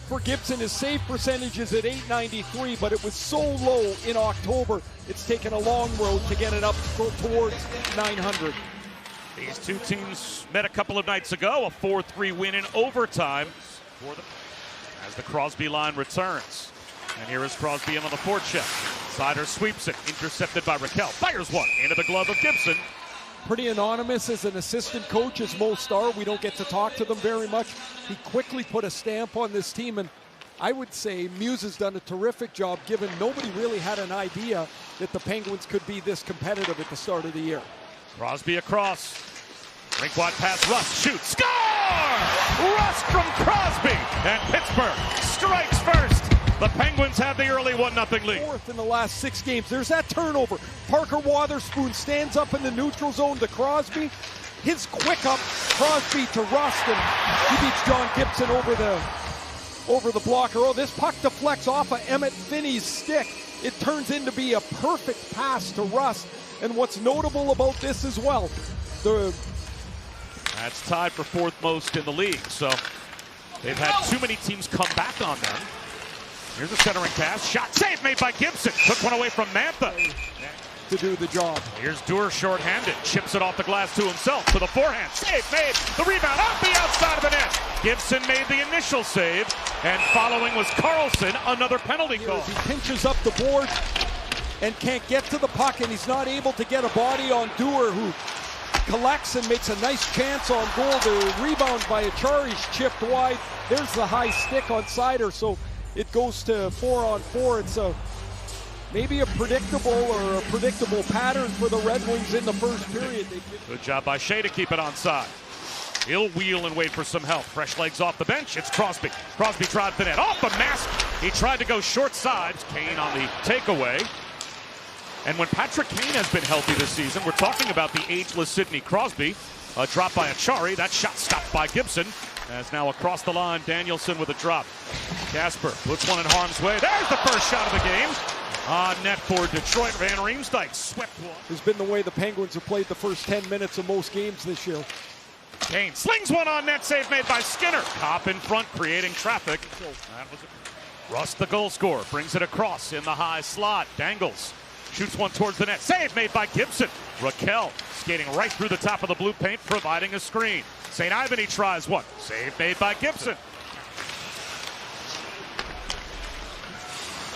For Gibson, his save percentage is at .893, but it was so low in October, it's taken a long road to get it up towards .900. These two teams met a couple of nights ago, a 4-3 win in overtime for them as the Crosby line returns. And here is Crosby in on the forecheck. Sider sweeps it, intercepted by Raquel. Fires one into the glove of Gibson. Pretty anonymous as an assistant coach as Mo Star. We don't get to talk to them very much. He quickly put a stamp on this team, and I would say Muse has done a terrific job, given nobody really had an idea that the Penguins could be this competitive at the start of the year. Crosby across. Rink-wide pass, Rust shoots, score! Rust from Crosby, and Pittsburgh strikes first. The Penguins have the early 1-0 lead. Fourth in the last 6 games. There's that turnover. Parker Wotherspoon stands up in the neutral zone to Crosby. His quick up, Crosby to Rust, and he beats John Gibson over the blocker. Oh, this puck deflects off of Emmett Finney's stick. It turns into be a perfect pass to Rust. And what's notable about this as well, that's tied for 4th most in the league. So they've had too many teams come back on them. Here's a centering pass. Shot save made by Gibson. Took one away from Mantha. To do the job. Here's Duer shorthanded. Chips it off the glass to himself. To the forehand. Save made. The rebound off the outside of the net. Gibson made the initial save. And following was Carlson. Another penalty call. He pinches up the board and can't get to the puck, and he's not able to get a body on Duer, who collects and makes a nice chance on goal. The rebound by Achari's chipped wide. There's the high stick on Sider. So it goes to 4-on-4. It's maybe a predictable pattern for the Red Wings in the first period. Good job by Shea to keep it onside. He'll wheel and wait for some help. Fresh legs off the bench. It's Crosby. Crosby drives the net. Off the mask. He tried to go short side. Kane on the takeaway. And when Patrick Kane has been healthy this season, we're talking about the ageless Sidney Crosby. A drop by Achari. That shot stopped by Gibson. As now across the line, Danielson with a drop. Casper puts one in harm's way. There's the first shot of the game. On net for Detroit. Van Riemsdyk swept one. Has been the way the Penguins have played the first 10 minutes of most games this year. Kane slings one on net, save made by Skinner. Cop in front, creating traffic. Rust, the goal scorer, brings it across in the high slot. Dangles. Shoots one towards the net. Save made by Gibson. Raquel skating right through the top of the blue paint, providing a screen. St. Ivany tries one. Save made by Gibson.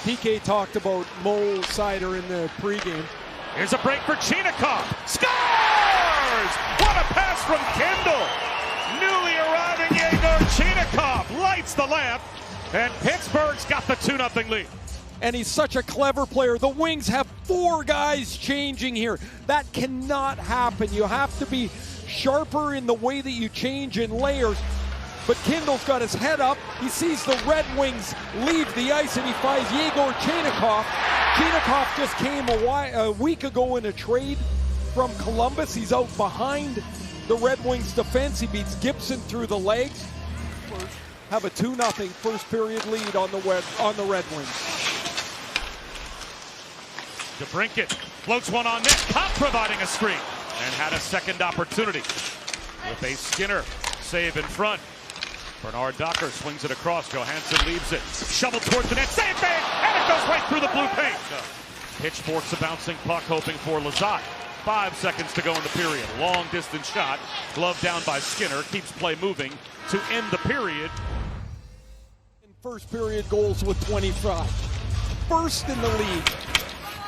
PK talked about Mo Sider in the pregame. Here's a break for Chinakhov. Scores! What a pass from Kendall. Newly arriving Yegor Chinakhov lights the lamp, and Pittsburgh's got the 2-0 lead. And he's such a clever player. The Wings have 4 guys changing here. That cannot happen. You have to be sharper in the way that you change in layers. But Kendall's got his head up. He sees the Red Wings leave the ice, and he finds Yegor Chinakhov. Chinakhov just came a week ago in a trade from Columbus. He's out behind the Red Wings defense. He beats Gibson through the legs. Have a 2-0 first period lead on the Red Wings. DeBrincat floats one on net. Cop providing a screen and had a second opportunity with a Skinner save in front. Bernard Docker swings it across. Johansson leaves it. Shoveled towards the net. Save made! And it goes right through the blue paint. Pitchforks a bouncing puck, hoping for Lazat. 5 seconds to go in the period. Long distance shot. Glove down by Skinner. Keeps play moving to end the period. First period goals with 25. First in the league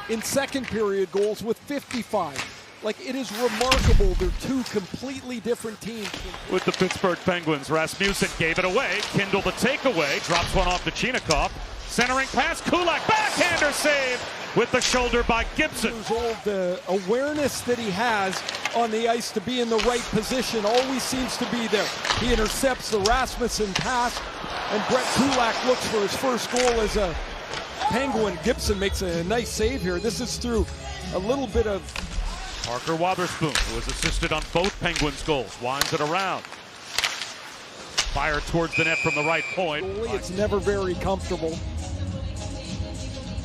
in second period goals with 55. Like, it is remarkable. They're 2 completely different teams. With the Pittsburgh Penguins, Rasmussen gave it away. Kindle the takeaway. Drops one off to Chinakhov. Centering pass. Kulak. Backhander save with the shoulder by Gibson. The awareness that he has on the ice to be in the right position always seems to be there. He intercepts the Rasmussen pass, and Brett Kulak looks for his first goal as a Penguin. Gibson makes a nice save here. This is through a little bit of Parker Wotherspoon, who has assisted on both Penguins' goals, winds it around. Fired towards the net from the right point. It's never very comfortable.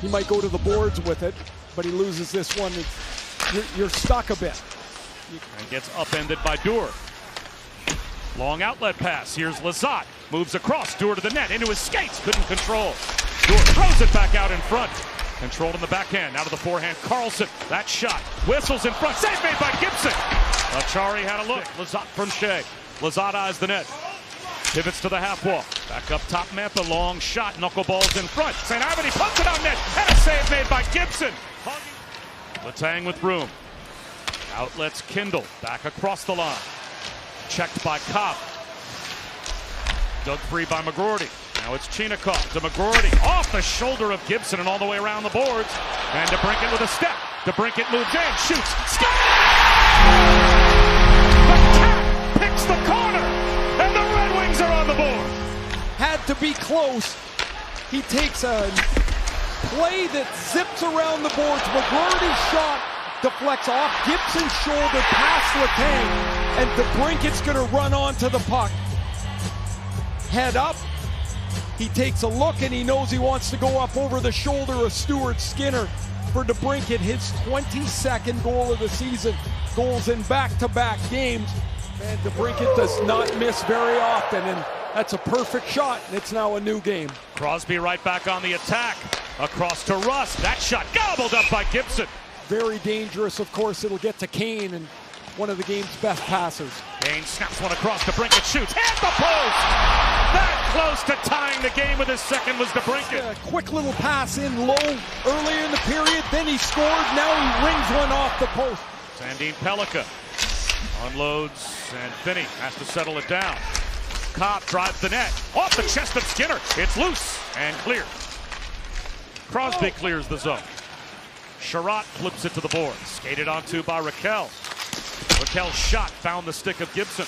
He might go to the boards with it, but he loses this one. You're stuck a bit. And gets upended by Duer. Long outlet pass. Here's Lizotte. Moves across. Stuart to the net. Into his skates. Couldn't control. Stuart throws it back out in front. Controlled in the backhand. Out of the forehand. Carlson. That shot. Whistles in front. Save made by Gibson. Achari had a look. Lizotte from Shea. Lizotte eyes the net. Pivots to the half wall. Back up top. Mantha. Long shot. Knuckleballs in front. St. Ivany pumps it on net. And a save made by Gibson. Letang with room. Outlets Kindle. Back across the line. Checked by Cobb. Dug free by McGroarty. Now it's Chinakhov to McGroarty. Off the shoulder of Gibson and all the way around the boards. And DeBrincat with a step. DeBrincat moves in. Shoots. Scott! The Cat picks the corner. And the Red Wings are on the board. Had to be close. He takes a play that zips around the boards. McGroarty's shot deflects off Gibson's shoulder past Letang, and DeBrincat's going to run onto the puck. Head up. He takes a look, and he knows he wants to go up over the shoulder of Stuart Skinner for DeBrincat, his 22nd goal of the season. Goals in back-to-back games. And DeBrincat does not miss very often, and that's a perfect shot, and it's now a new game. Crosby right back on the attack. Across to Rust. That shot gobbled up by Gibson. Very dangerous, of course. It'll get to Kane, and one of the game's best passers. Kane snaps one across. DeBrincat shoots. Hit the post! That close to tying the game with his second was DeBrincat. A quick little pass in low earlier in the period. Then he scored. Now he rings one off the post. Sandin Pellikka unloads, and Finney has to settle it down. Cobb drives the net. Off the chest of Skinner. It's loose and clear. Crosby clears the zone. Sherratt flips it to the board. Skated onto by Raquel. Raquel's shot found the stick of Gibson.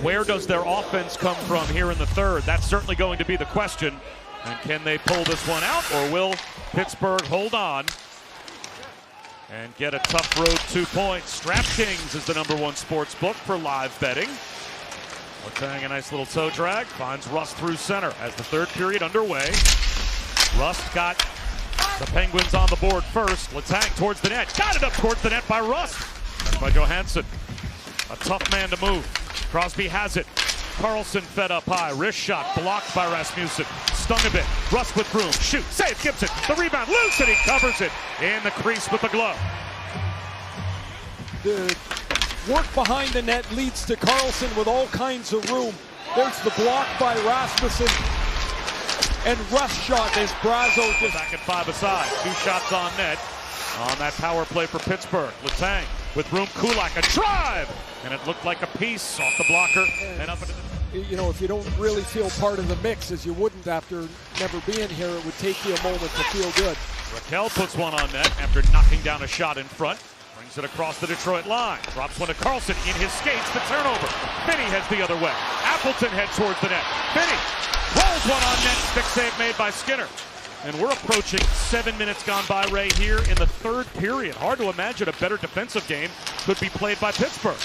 Where does their offense come from here in the third? That's certainly going to be the question. And can they pull this one out, or will Pittsburgh hold on and get a tough road 2 points? DraftKings is the #1 sports book for live betting. Letang a nice little toe drag. Finds Rust through center as the third period underway. Rust got the Penguins on the board first. Letang towards the net. Got it up towards the net by Rust. That's by Johansson. A tough man to move. Crosby has it. Carlson fed up high. Wrist shot blocked by Rasmussen. Stung a bit. Rust with room. Shoot. Save Gibson. The rebound loose, and he covers it in the crease with the glove. The work behind the net leads to Carlson with all kinds of room. There's the block by Rasmussen. And Rust shot as Brazo just back at 5 aside. 2 shots on net on that power play for Pittsburgh. Letang with room. Kulak a drive, and it looked like a piece off the blocker and up into the... You know, if you don't really feel part of the mix, as you wouldn't after never being here, it would take you a moment to feel good. Raquel puts one on net after knocking down a shot in front. Brings it across the Detroit line. Drops one to Carlson in his skates. The turnover. Finney heads the other way. Appleton heads towards the net. Finney rolls one on net. Stick save made by Skinner. And we're approaching 7 minutes gone by, Ray, here in the third period. Hard to imagine a better defensive game could be played by Pittsburgh.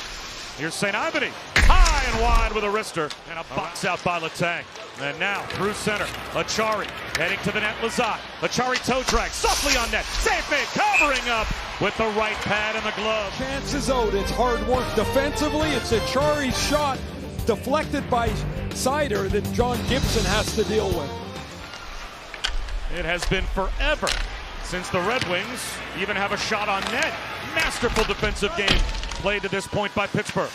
Here's St. Ivany. High and wide with a wrister. And a box out by Letang. And now through center. Achari heading to the net. Lizotte. Achari toe drag. Softly on net. Save made. Covering up with the right pad and the glove. Chances out. It's hard work defensively. It's Achari's shot deflected by Sider that John Gibson has to deal with. It has been forever since the Red Wings even have a shot on net. Masterful defensive game played to this point by Pittsburgh.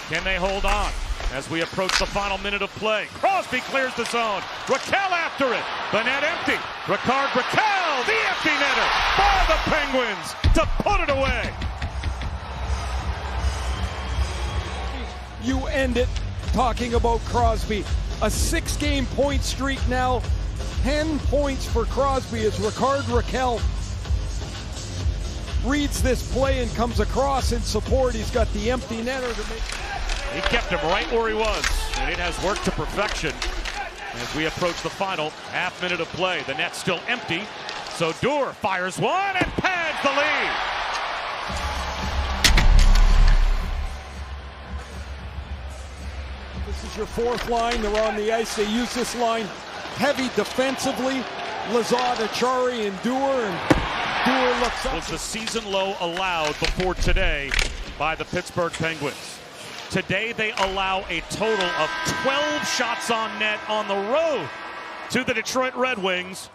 Can they hold on as we approach the final minute of play? Crosby clears the zone. Raquel after it. The net empty. Ricard Raquel, the empty netter by the Penguins to put it away. You end it talking about Crosby. A 6-game point streak now. 10 points for Crosby as Ricard Raquel reads this play and comes across in support. He's got the empty netter to make. He kept him right where he was, and it has worked to perfection as we approach the final half minute of play. The net's still empty, so Duer fires one and pads the lead. This is your fourth line. They're on the ice. They use this line heavy defensively. Lizotte, Achari, and Duer looks up. Was the season low allowed before today by the Pittsburgh Penguins. Today they allow a total of 12 shots on net on the road to the Detroit Red Wings.